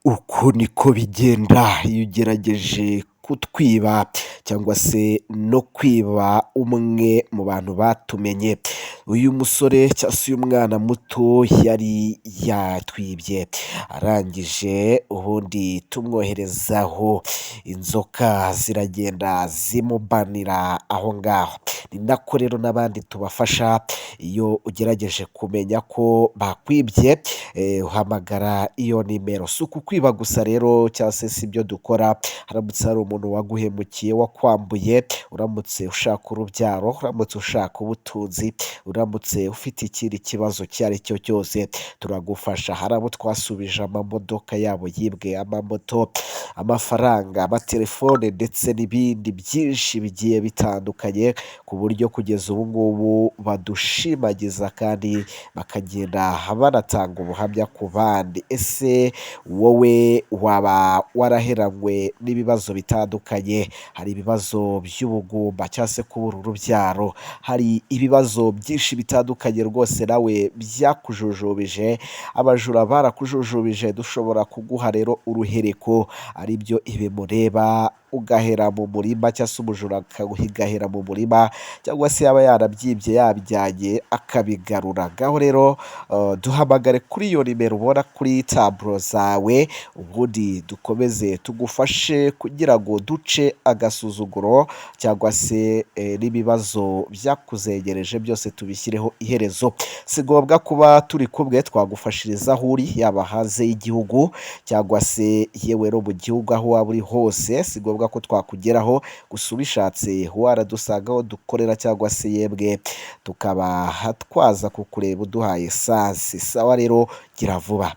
Uku niko bigenda iyo ugerageje kutwiba cyangwa se no kwiba umwe mu bantu batumenye. Uyu musore cyangwa se uyu mwana muto yari yatwibye, arangije ubundi tumwoherezaho inzoka ziragenda zimubanira aho ngaho. Ni nako rero n'abandi tubafasha iyo ugerageje kumenya ko bakwibye, uhamagara iyo nimero. Si ukukwiba gusa rero cyangwa se si ibyo dukora, haramutse hari umuntu waguhemukiye wakwambuye, uramutse ushaka urubyaro, uramutse ushaka ubutunzi, uramutse ufite ikindi kibazo icyo ari cyo cyose, turagufasha. Hari abo twasubije amamodoka yabo yibwe, amamoto, amafaranga, amatelefone ndetse n'ibindi byinshi bigiye bitandukanye, ku buryo kugeza ubu ngubu badushimagiza kandi bakagenda banatanga ubuhamya ku bandi. Ese wowe waba waraheranywe n'ibibazo bitandukanye? Hari ibibazo by'ubugumba cyangwa se kubura urubyaro, hari ibibazo byinshi bitandukanye rwose nawe byakujujubije, abajura barakujujubije, dushobora kuguha rero uruhereko, ari byo ibi mureba, ugahera mu murima cyangwa se umujura akagahera mu murima, cyangwa se yaba yarabyibye yabijyanye akabigarura. Ngaho rero duhamagare kuri iyo nimero ubona kuri taburo zawe, ubundi dukomeze tugufashe kugira ngo duce agasuzuguro cyangwa se n'ibibazo byakuzengereje byose tubishyireho iherezo. Si ngombwa kuba turi kumwe, twagufashiriza aho uri, yaba hanze y'igihugu cyangwa se yewe no mu gihugu aho waba uri hose. Si ngombwa ko twakugeraho, gusa ubishatse waradusanga aho dukorera cyangwa se yebwe tukaba twaza kukureba uduhaye esansi. Sawa rero, gira vuba.